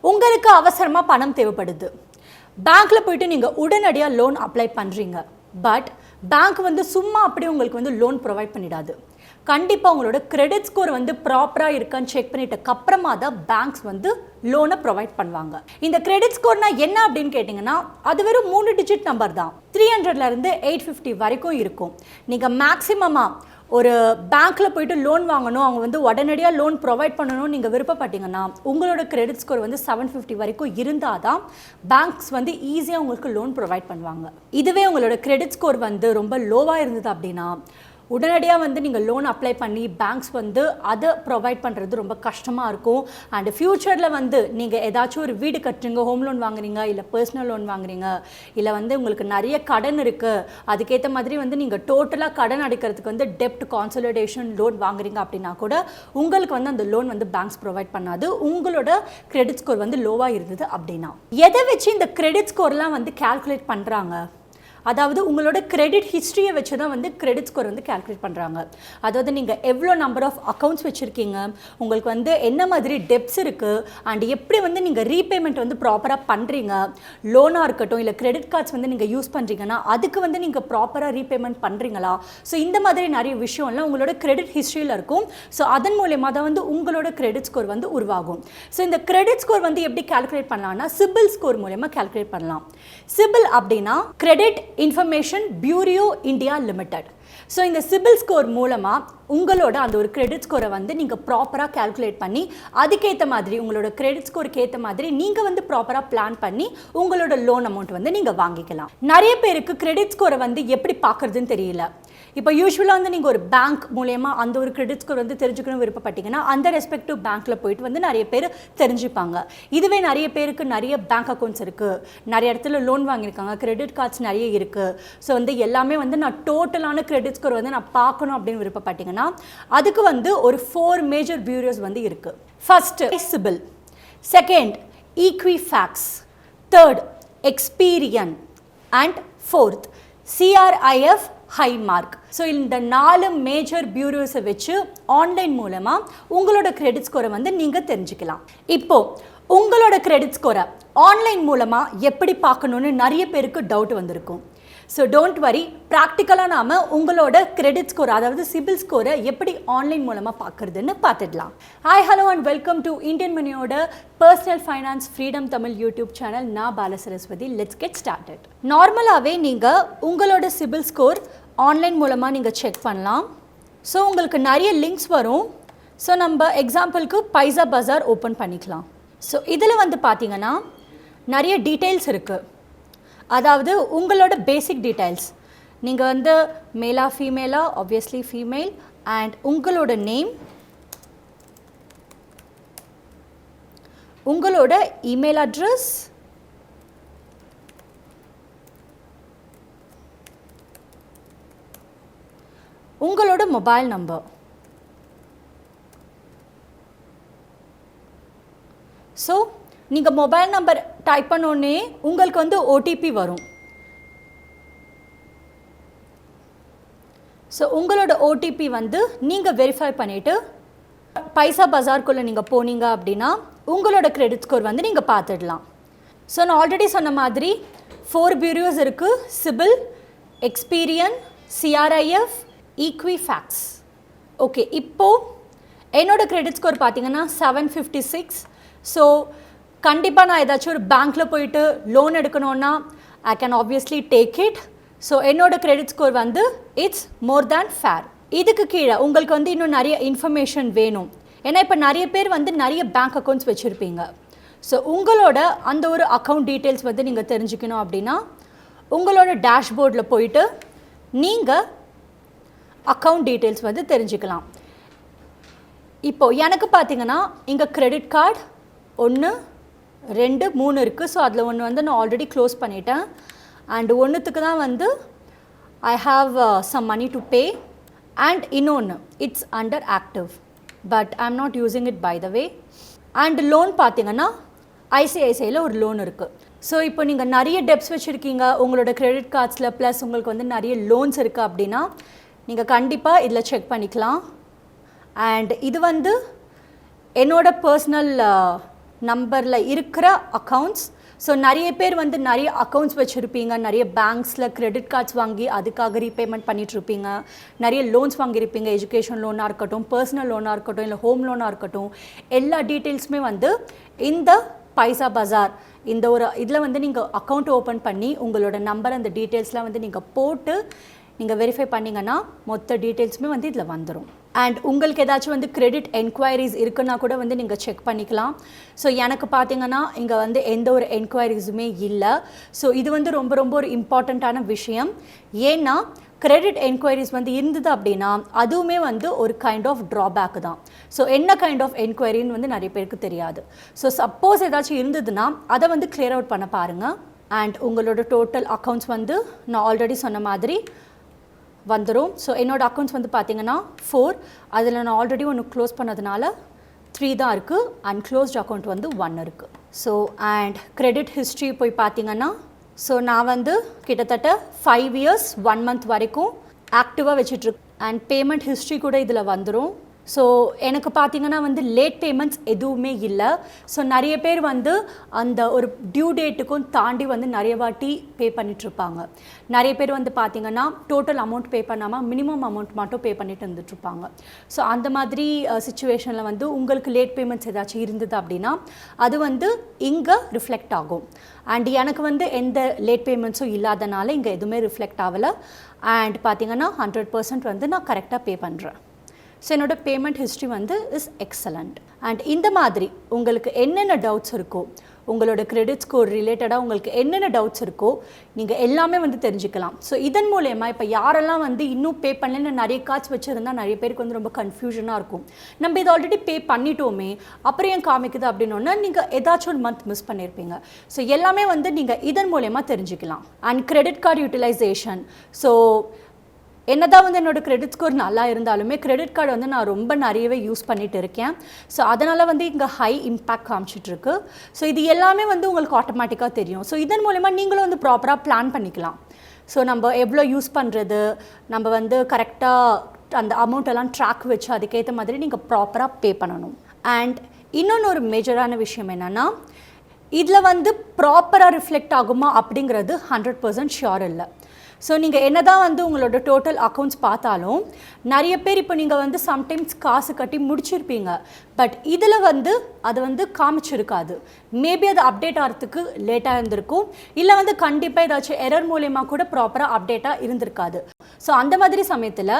உங்களுக்கு அவசரமாக பணம் தேவைப்படுது. பேங்க்கில் போய்ட்டு நீங்கள் உடனடியாக லோன் அப்ளை பண்ணுறீங்க. பட் பேங்க் வந்து சும்மா அப்படியே உங்களுக்கு வந்து லோன் ப்ரொவைட் பண்ணிடாது. கண்டிப்பாக உங்களோட கிரெடிட் ஸ்கோர் வந்து ப்ராப்பராக இருக்கான்னு செக் பண்ணிட்டக்கு அப்புறமா தான் பேங்க்ஸ் வந்து லோனை ப்ரொவைட் பண்ணுவாங்க. இந்த கிரெடிட் ஸ்கோர்னா என்ன அப்படின்னு கேட்டிங்கன்னா, அது வெறும் 3 டிஜிட் நம்பர் தான். 300லேருந்து 850 வரைக்கும் இருக்கும். நீங்கள் மேக்ஸிமமாக ஒரு பேங்க்கில் போய்ட்டு லோன் வாங்கணும், அவங்க வந்து உடனடியாக லோன் ப்ரொவைட் பண்ணணும்னு நீங்கள் விருப்பப்பட்டீங்கன்னா உங்களோட கிரெடிட் ஸ்கோர் வந்து 750 வரைக்கும் இருந்தால் தான் பேங்க்ஸ் வந்து ஈஸியாக உங்களுக்கு லோன் ப்ரொவைட் பண்ணுவாங்க. இதுவே உங்களோட கிரெடிட் ஸ்கோர் வந்து ரொம்ப லோவாக இருந்தது அப்படின்னா உடனடியாக வந்து நீங்கள் லோன் அப்ளை பண்ணி பேங்க்ஸ் வந்து அதை ப்ரொவைட் பண்ணுறது ரொம்ப கஷ்டமாக இருக்கும். அண்ட் ஃப்யூச்சரில் வந்து நீங்கள் ஏதாச்சும் ஒரு வீடு கட்டுறீங்க, ஹோம் லோன் வாங்குறீங்க, இல்லை பர்சனல் லோன் வாங்குறீங்க, இல்லை வந்து உங்களுக்கு நிறைய கடன் இருக்குது, அதுக்கேற்ற மாதிரி வந்து நீங்கள் டோட்டலாக கடன் அடைக்கிறதுக்கு வந்து டெப்ட் கான்சலிடேஷன் லோன் வாங்குறீங்க அப்படின்னா கூட உங்களுக்கு வந்து அந்த லோன் வந்து பேங்க்ஸ் ப்ரொவைட் பண்ணாது, உங்களோட கிரெடிட் ஸ்கோர் வந்து லோவாக இருந்தது அப்படின்னா. எதை வச்சு இந்த கிரெடிட் ஸ்கோர்லாம் வந்து கால்குலேட் பண்ணுறாங்க? அதாவது உங்களோட கிரெடிட் ஹிஸ்ட்ரியை வச்சு தான் வந்து கிரெடிட் ஸ்கோர் வந்து கால்குலேட் பண்ணுறாங்க. அதாவது நீங்கள் எவ்வளோ நம்பர் ஆஃப் அக்கௌண்ட்ஸ் வச்சுருக்கீங்க, உங்களுக்கு வந்து என்ன மாதிரி டெப்ஸ் இருக்குது, அண்ட் எப்படி வந்து நீங்கள் ரீபேமெண்ட் வந்து ப்ராப்பராக பண்ணுறீங்க, லோனாக இருக்கட்டும் இல்லை கிரெடிட் கார்ட்ஸ் வந்து நீங்கள் யூஸ் பண்ணுறீங்கன்னா அதுக்கு வந்து நீங்கள் ப்ராப்பராக ரீபேமெண்ட் பண்ணுறீங்களா, ஸோ இந்த மாதிரி நிறைய விஷயம்லாம் உங்களோட கிரெடிட் ஹிஸ்ட்ரியில் இருக்கும். ஸோ அதன் மூலயமா தான் வந்து உங்களோட கிரெடிட் ஸ்கோர் வந்து உருவாகும். ஸோ இந்த கிரெடிட் ஸ்கோர் வந்து எப்படி கால்குலேட் பண்ணலாம்னா சிபில் ஸ்கோர் மூலயமா கால்குலேட் பண்ணலாம். சிபில் அப்படின்னா credit information bureau India limited. So இந்த சிபில் ஸ்கோர் மூலமாக உங்களோட அந்த ஒரு கிரெடிட் ஸ்கோரை வந்து நீங்கள் ப்ராப்பராக கால்குலேட் பண்ணி அதுக்கேற்ற மாதிரி உங்களோட கிரெடிட் ஸ்கோருக்கு ஏற்ற மாதிரி நீங்கள் வந்து ப்ராப்பராக பிளான் பண்ணி உங்களோட லோன் அமௌண்ட் வந்து நீங்கள் வாங்கிக்கலாம். நிறைய பேருக்கு கிரெடிட் ஸ்கோரை வந்து எப்படி பார்க்குறதுன்னு தெரியல. இப்போ யூஸ்வலாக வந்து நீங்கள் ஒரு பேங்க் மூலயமா அந்த ஒரு கிரெடிட் ஸ்கோர் வந்து தெரிஞ்சுக்கணும் விருப்பப்பட்டீங்கன்னா அந்த ரெஸ்பெக்டிவ் பேங்க்கில் போயிட்டு வந்து நிறைய பேர் தெரிஞ்சுப்பாங்க. இதுவே நிறைய பேருக்கு நிறைய பேங்க் அக்கௌண்ட்ஸ் இருக்குது, நிறைய இடத்துல லோன் வாங்கியிருக்காங்க, கிரெடிட் கார்ட்ஸ் நிறைய இருக்குது, ஸோ வந்து எல்லாமே வந்து நான் டோட்டலான கிரெடிட் ஸ்கோர் வந்து நான் பார்க்கணும் அப்படின்னு விருப்பப்பட்டீங்கன்னா அதுக்கு வந்து ஒரு 4 மேஜர் பியூரோஸ் வந்து இருக்குது. First CIBIL, second Equifax, third Experian and fourth CRIF High Mark. So இந்த 4 மேஜர் பியூரோஸை வச்சு ஆன்லைன் மூலமாக உங்களோட கிரெடிட் ஸ்கோரை வந்து நீங்கள் தெரிஞ்சுக்கலாம். இப்போது உங்களோட கிரெடிட் ஸ்கோரை ஆன்லைன் மூலமாக எப்படி பார்க்கணுன்னு நிறைய பேருக்கு டவுட் வந்திருக்கும். ஸோ டோன்ட் வரி, ப்ராக்டிக்கலாக நாம் உங்களோட கிரெடிட் ஸ்கோர் அதாவது சிபில் ஸ்கோரை எப்படி ஆன்லைன் மூலமாக பார்க்குறதுன்னு பார்த்துடலாம். Hi hello and welcome to Indian மணியோட personal finance freedom Tamil YouTube channel. நான் பாலசரஸ்வதி. Let's get started. நார்மலாகவே நீங்கள் உங்களோட சிபில் ஸ்கோர் ஆன்லைன் மூலமாக நீங்கள் செக் பண்ணலாம். ஸோ உங்களுக்கு நிறைய லிங்க்ஸ் வரும். ஸோ நம்ம எக்ஸாம்பிளுக்கு பைசா பஜார் ஓப்பன் பண்ணிக்கலாம். ஸோ இதில் வந்து பார்த்தீங்கன்னா நிறைய டீட்டெயில்ஸ் இருக்குது. அதாவது உங்களோட பேசிக் டீட்டெயில்ஸ், நீங்கள் வந்து மேலா ஃபீமேலா, ஆப்வியஸ்லி ஃபீமேல், அண்ட் உங்களோட நேம், உங்களோட இமெயில் அட்ரஸ், உங்களோட மொபைல் நம்பர். ஸோ நீங்கள் மொபைல் நம்பர் டைப் பண்ணோன்னே உங்களுக்கு வந்து ஓடிபி வரும். ஸோ உங்களோட ஓடிபி வந்து நீங்கள் வெரிஃபை பண்ணிவிட்டு பைசா பஜார்க்குள்ளே நீங்கள் போனீங்க அப்படின்னா உங்களோட கிரெடிட் ஸ்கோர் வந்து நீங்கள் பார்த்துடலாம். ஸோ நான் ஆல்ரெடி சொன்ன மாதிரி 4 பியூரோஸ் இருக்குது. சிபில், எக்ஸ்பீரியன், CRIF, ஈக்விஃபேக்ஸ். ஓகே, இப்போது என்னோட கிரெடிட் ஸ்கோர் பார்த்தீங்கன்னா 756. ஸோ கண்டிப்பாக நான் ஏதாச்சும் ஒரு பேங்க்கில் போயிட்டு லோன் எடுக்கணுன்னா I can obviously take it. So என்னோட கிரெடிட் ஸ்கோர் வந்து இட்ஸ் மோர் தேன் ஃபேர். இதுக்கு கீழே உங்களுக்கு வந்து இன்னும் நிறைய இன்ஃபர்மேஷன் வேணும். ஏன்னா இப்போ நிறைய பேர் வந்து நிறைய பேங்க் அக்கௌண்ட்ஸ் வச்சுருப்பீங்க. ஸோ உங்களோட அந்த ஒரு அக்கௌண்ட் டீட்டெயில்ஸ் வந்து நீங்கள் தெரிஞ்சுக்கணும் அப்படின்னா உங்களோட டேஷ்போர்டில் போயிட்டு நீங்கள் அக்கௌண்ட் டீட்டெயில்ஸ் வந்து தெரிஞ்சுக்கலாம். இப்போது எனக்கு பார்த்தீங்கன்னா இங்கே கிரெடிட் கார்டு 1, 2, 3 இருக்குது. ஸோ அதில் ஒன்று வந்து நான் ஆல்ரெடி க்ளோஸ் பண்ணிட்டேன். அண்ட் ஒன்றுத்துக்கு தான் வந்து I have some money to pay, and இன்னொன்று it's under active but I am not using it by the way. And loan பார்த்தீங்கன்னா ஐசிஐசிஐயில் ஒரு லோன் இருக்குது. ஸோ இப்போ நீங்கள் நிறைய டெப்ஸ் வச்சுருக்கீங்க உங்களோட கிரெடிட் கார்ட்ஸில், ப்ளஸ் உங்களுக்கு வந்து நிறைய லோன்ஸ் இருக்குது அப்படின்னா நீங்கள் கண்டிப்பாக இதில் செக் பண்ணிக்கலாம். அண்ட் இது வந்து என்னோட பர்சனல் நம்பரில் இருக்கிற அக்கௌண்ட்ஸ். ஸோ நிறைய பேர் வந்து நிறைய அக்கௌண்ட்ஸ் வச்சுருப்பீங்க, நிறைய பேங்க்ஸில் கிரெடிட் கார்ட்ஸ் வாங்கி அதுக்காக ரீபேமெண்ட் பண்ணிகிட்ருப்பீங்க, நிறைய லோன்ஸ் வாங்கியிருப்பீங்க, எஜுகேஷன் லோனாக இருக்கட்டும், பர்சனல் லோனாக இருக்கட்டும், இல்லை ஹோம் லோனாக இருக்கட்டும், எல்லா டீட்டெயில்ஸுமே வந்து இந்த பைசா பஜார் இந்த ஒரு இதில் வந்து நீங்கள் அக்கௌண்ட் ஓப்பன் பண்ணி உங்களோட நம்பர் அந்த டீட்டெயில்ஸ்லாம் வந்து நீங்கள் போட்டு நீங்கள் வெரிஃபை பண்ணிங்கன்னா மொத்த டீட்டெயில்ஸுமே வந்து இதில் வந்துடும். அண்ட் உங்களுக்கு ஏதாச்சும் வந்து கிரெடிட் என்கொயரிஸ் இருக்குன்னா கூட வந்து நீங்கள் செக் பண்ணிக்கலாம். ஸோ எனக்கு பார்த்தீங்கன்னா இங்கே வந்து எந்த ஒரு என்கொயரிஸுமே இல்லை. ஸோ இது வந்து ரொம்ப ரொம்ப ஒரு இம்பார்ட்டண்ட்டான விஷயம். ஏன்னா கிரெடிட் என்கொயரிஸ் வந்து இருந்தது அப்படின்னா அதுவுமே வந்து ஒரு கைண்ட் ஆஃப் ட்ராபேக் தான். ஸோ என்ன கைண்ட் ஆஃப் என்கொயரின்னு வந்து நிறைய பேருக்கு தெரியாது. ஸோ சப்போஸ் ஏதாச்சும் இருந்ததுன்னா அதை வந்து கிளியர் அவுட் பண்ண பாருங்கள். அண்ட் உங்களோட டோட்டல் அக்கௌண்ட்ஸ் வந்து நான் ஆல்ரெடி சொன்ன மாதிரி வந்துடும். ஸோ என்னோடய அக்கௌண்ட்ஸ் வந்து பார்த்தீங்கன்னா 4, அதில் நான் ஆல்ரெடி ஒன்று க்ளோஸ் பண்ணதுனால 3 தான் இருக்குது. அன்க்ளோஸ்ட் அக்கௌண்ட் வந்து 1 இருக்குது. ஸோ அண்ட் கிரெடிட் ஹிஸ்ட்ரி போய் பார்த்தீங்கன்னா ஸோ நான் வந்து கிட்டத்தட்ட 5 years 1 month வரைக்கும் ஆக்டிவாக வச்சிட்ருக்கேன். அண்ட் பேமெண்ட் ஹிஸ்ட்ரி கூட இதில் வந்துடும். ஸோ எனக்கு பார்த்தீங்கன்னா வந்து லேட் பேமெண்ட்ஸ் எதுவுமே இல்லை. ஸோ நிறைய பேர் வந்து அந்த ஒரு டியூ டேட்டுக்கும் தாண்டி வந்து நிறைய வாட்டி பே பண்ணிகிட்ருப்பாங்க. நிறைய பேர் வந்து பார்த்திங்கன்னா டோட்டல் அமௌண்ட் பே பண்ணாமல் மினிமம் அமௌண்ட் மட்டும் பே பண்ணிட்டு வந்துட்டுருப்பாங்க. ஸோ அந்த மாதிரி சுச்சுவேஷனில் வந்து உங்களுக்கு லேட் பேமெண்ட்ஸ் ஏதாச்சும் இருந்தது அப்படின்னா அது வந்து இங்கே ரிஃப்ளெக்ட் ஆகும். அண்ட் எனக்கு வந்து எந்த லேட் பேமெண்ட்ஸும் இல்லாதனால இங்கே எதுவுமே ரிஃப்ளெக்ட் ஆகலை. அண்ட் பார்த்திங்கன்னா 100% வந்து நான் கரெக்டாக பே பண்ணுறேன். ஸோ என்னோட பேமெண்ட் ஹிஸ்ட்ரி வந்து இஸ் எக்ஸலண்ட். அண்ட் இந்த மாதிரி உங்களுக்கு என்னென்ன டவுட்ஸ் இருக்கோ, உங்களோட கிரெடிட் ஸ்கோர் ரிலேட்டடாக உங்களுக்கு என்னென்ன டவுட்ஸ் இருக்கோ நீங்கள் எல்லாமே வந்து தெரிஞ்சுக்கலாம். ஸோ இதன் மூலயமா இப்போ யாரெல்லாம் வந்து இன்னும் பே பண்ணலன்னு நிறைய கார்ட்ஸ் வச்சுருந்தா நிறைய பேருக்கு வந்து ரொம்ப கன்ஃபியூஷனாக இருக்கும். நம்ம இதை ஆல்ரெடி பே பண்ணிட்டோமே அப்புறம் ஏன் காமிக்குது அப்படின்னோன்னா நீங்கள் ஏதாச்சும் ஒரு மந்த் மிஸ் பண்ணியிருப்பீங்க. ஸோ எல்லாமே வந்து நீங்கள் இதன் மூலயமா தெரிஞ்சுக்கலாம். And credit card utilisation. So என்னதான் வந்து என்னோடய கிரெடிட் ஸ்கோர் நல்லா இருந்தாலுமே கிரெடிட் கார்டு வந்து நான் ரொம்ப நிறையவே யூஸ் பண்ணிகிட்டு இருக்கேன். ஸோ அதனால் வந்து இங்கே ஹை இம்பேக்ட் காமிச்சிட்ருக்கு. ஸோ இது எல்லாமே வந்து உங்களுக்கு ஆட்டோமேட்டிக்காக தெரியும். ஸோ இதன் மூலமா நீங்களும் வந்து ப்ராப்பராக பிளான் பண்ணிக்கலாம். ஸோ நம்ம எவ்வளோ யூஸ் பண்ணுறது, நம்ம வந்து கரெக்டாக அந்த அமௌண்ட்டெல்லாம் ட்ராக் வச்சு அதுக்கேற்ற மாதிரி நீங்கள் ப்ராப்பராக பே பண்ணணும். அண்ட் இன்னொன்று ஒரு மேஜரான விஷயம் என்னென்னா இதில் வந்து ப்ராப்பராக ரிஃப்ளெக்ட் ஆகுமா அப்படிங்கிறது 100% ஷியோர் இல்லை. ஸோ நீங்கள் என்ன தான் வந்து உங்களோட டோட்டல் அக்கௌண்ட்ஸ் பார்த்தாலும் நிறைய பேர் இப்போ நீங்கள் வந்து சம்டைம்ஸ் காசு கட்டி முடிச்சிருப்பீங்க, பட் இதில் வந்து அது வந்து காமிச்சிருக்காது. மேபி அது அப்டேட் ஆகிறதுக்கு லேட்டாக இருந்திருக்கும், இல்லை வந்து கண்டிப்பாக ஏதாச்சும் எரர் மூலயமா கூட ப்ராப்பராக அப்டேட்டாக இருந்திருக்காது. ஸோ அந்த மாதிரி சமயத்தில்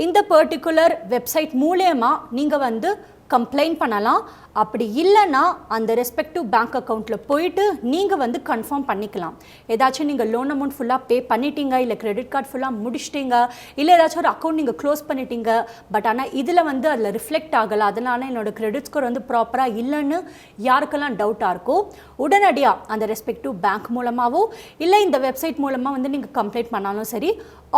இந்த பர்டிகுலர் வெப்சைட் மூலயமா நீங்கள் வந்து கம்ப்ளைண்ட் பண்ணலாம். அப்படி இல்லைன்னா அந்த ரெஸ்பெக்டிவ் பேங்க் அக்கௌண்ட்டில் போயிட்டு நீங்கள் வந்து கன்ஃபார்ம் பண்ணிக்கலாம். ஏதாச்சும் நீங்கள் லோன் அமௌண்ட் ஃபுல்லாக பே பண்ணிட்டீங்க, இல்லை கிரெடிட் கார்டு ஃபுல்லாக முடிச்சிட்டிங்க, இல்லை ஏதாச்சும் ஒரு அக்கௌண்ட் நீங்கள் க்ளோஸ் பண்ணிட்டீங்க, பட் ஆனால் இதில் வந்து அதில் ரிஃப்ளெக்ட் ஆகலை, அதனால் என்னோடய கிரெடிட் ஸ்கோர் வந்து ப்ராப்பராக இல்லைன்னு யாருக்கெல்லாம் டவுட்டாக இருக்கோ உடனடியாக அந்த ரெஸ்பெக்டிவ் பேங்க் மூலமாகவோ இல்லை இந்த வெப்சைட் மூலமாக வந்து நீங்கள் கம்ப்ளைண்ட் பண்ணாலும் சரி,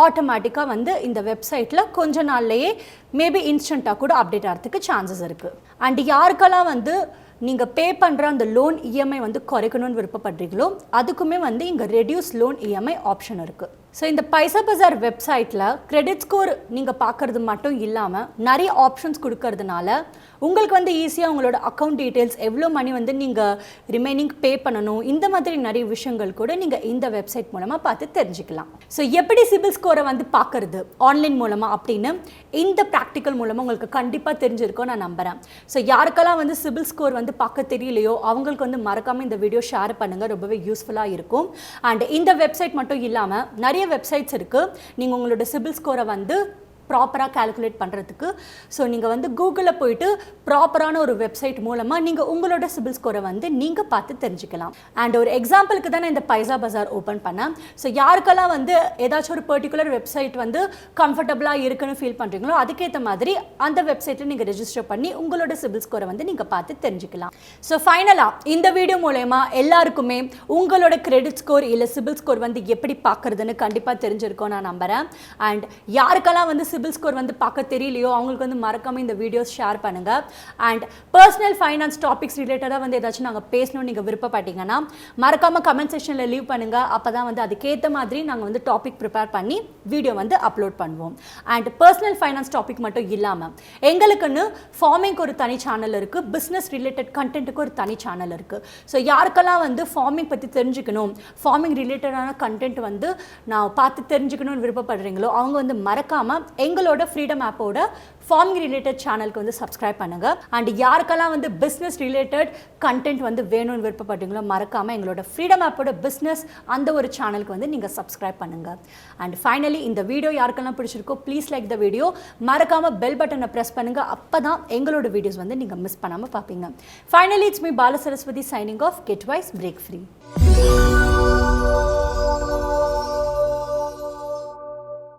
ஆட்டோமேட்டிக்காக வந்து இந்த வெப்சைட்டில் கொஞ்ச நாள்லேயே மேபி இன்ஸ்டண்ட்டாக கூட அப்டேட் ஆகிறதுக்கு சான்சஸ் இருக்குது. அண்ட் யாருக்கெல்லாம் வந்து நீங்கள் பே பண்ணுற அந்த லோன் இஎம்ஐ வந்து குறைக்கணும்னு விருப்பப்படுறீங்களோ அதுக்குமே வந்து இங்கே ரெடியூஸ் லோன் இஎம்ஐ ஆப்ஷன் இருக்குது. ஸோ இந்த பைசா பஜார் வெப்சைட்டில் கிரெடிட் ஸ்கோர் நீங்கள் பார்க்குறது மட்டும் இல்லாமல் நிறைய ஆப்ஷன்ஸ் கொடுக்கறதுனால உங்களுக்கு வந்து ஈஸியாக உங்களோட அக்கௌண்ட் டீட்டெயில்ஸ், எவ்வளோ மணி வந்து நீங்கள் ரிமைனிங் பே பண்ணணும், இந்த மாதிரி நிறைய விஷயங்கள் கூட நீங்கள் இந்த வெப்சைட் மூலமாக பார்த்து தெரிஞ்சுக்கலாம். ஸோ எப்படி சிபில் ஸ்கோரை வந்து பார்க்குறது ஆன்லைன் மூலமாக அப்படின்னு இந்த ப்ராக்டிக்கல் மூலமாக உங்களுக்கு கண்டிப்பாக தெரிஞ்சிருக்கோம் நான் நம்புகிறேன். ஸோ யாருக்கெல்லாம் வந்து சிபில் ஸ்கோர் வந்து பார்க்க தெரியலையோ அவங்களுக்கு வந்து மறக்காமல் இந்த வீடியோ ஷேர் பண்ணுங்கள், ரொம்பவே யூஸ்ஃபுல்லாக இருக்கும். அண்ட் இந்த வெப்சைட் மட்டும் இல்லாமல் நிறைய வெப்சைட்ஸ் இருக்குது நீங்கள் உங்களோட சிபில் ஸ்கோரை வந்து ப்ராப்பராக கால்குலேட் பண்ணுறதுக்கு. ஸோ நீங்கள் வந்து கூகுளில் போயிட்டு ப்ராப்பரான ஒரு வெப்சைட் மூலமாக நீங்கள் உங்களோட சிபில் ஸ்கோரை வந்து நீங்கள் பார்த்து தெரிஞ்சுக்கலாம். அண்ட் ஒரு எக்ஸாம்பிளுக்கு தான் நான் இந்த பைசா பஜார் ஓப்பன் பண்ணேன். ஸோ யாருக்கெல்லாம் வந்து ஏதாச்சும் ஒரு பர்டிகுலர் வெப்சைட் வந்து கம்ஃபர்டபுளாக இருக்குன்னு ஃபீல் பண்ணுறீங்களோ அதுக்கேற்ற மாதிரி அந்த வெப்சைட்டில் நீங்கள் ரெஜிஸ்டர் பண்ணி உங்களோட சிபில் ஸ்கோரை வந்து நீங்கள் பார்த்து தெரிஞ்சுக்கலாம். ஸோ ஃபைனலாக இந்த வீடியோ மூலமா எல்லாருக்குமே உங்களோட கிரெடிட் ஸ்கோர் இல்லை சிபில் ஸ்கோர் வந்து எப்படி பார்க்குறதுன்னு கண்டிப்பாக தெரிஞ்சிருக்கோம் நான் நம்புகிறேன். அண்ட் யாருக்கெல்லாம் வந்து சிபில் சிபில் ஸ்கோர் வந்து பார்க்க தெரியலையோ அவங்களுக்கு வந்து மறக்காம இந்த வீடியோஸ் ஷேர் பண்ணுங்க. அண்ட் பர்சனல் ஃபைனான்ஸ் டாபிக்ஸ் ரிலேட்டடாக வந்து ஏதாச்சும் நாங்கள் பேசணும்னு நீங்கள் விருப்பப்பட்டீங்கன்னா மறக்காம கமெண்ட் செக்ஷனில் லீவ் பண்ணுங்க. அப்பதான் வந்து அதுக்கேற்ற மாதிரி நாங்கள் வந்து டாபிக் ப்ரிப்பேர் பண்ணி வீடியோ வந்து அப்லோட் பண்ணுவோம். அண்ட் பர்சனல் ஃபைனான்ஸ் டாபிக் மட்டும் இல்லாமல் எங்களுக்குன்னு ஃபார்மிங்க்கு ஒரு தனி சேனல் இருக்கு, பிஸ்னஸ் ரிலேட்டட் கண்டென்ட்டுக்கு ஒரு தனி சேனல் இருக்கு. ஸோ யாருக்கெல்லாம் வந்து ஃபார்மிங் பற்றி தெரிஞ்சுக்கணும், ஃபார்மிங் ரிலேட்டடான கண்டென்ட் வந்து நான் பார்த்து தெரிஞ்சுக்கணும்னு விருப்பப்படுறீங்களோ அவங்க வந்து மறக்காம எங்களோட ஃப்ரீடம் ஆப்போட ஃபார்மிங் ரிலேட்டட் சேனலுக்கு வந்து சப்ஸ்கிரைப் பண்ணுங்க. அண்ட் யாருக்கெல்லாம் வந்து பிஸ்னஸ் ரிலேட்டட் கண்டென்ட் வந்து வேணும்னு விருப்பப்படுறீங்களோ மறக்காம எங்களோட ஃப்ரீடம் ஆப்போட பிஸ்னஸ் அந்த ஒரு சேனலுக்கு வந்து நீங்க சப்ஸ்கிரைப் பண்ணுங்க. அண்ட் ஃபைனலி இந்த வீடியோ யாருக்கெல்லாம் பிடிச்சிருக்கோ ப்ளீஸ் லைக் த வீடியோ, மறக்காம பெல் பட்டனை பிரஸ் பண்ணுங்க. அப்பதான் எங்களோட வீடியோஸ் வந்து நீங்க மிஸ் பண்ணாம பார்ப்பீங்க. Finally it's me Bala Saraswathi signing off. Get wise, break free.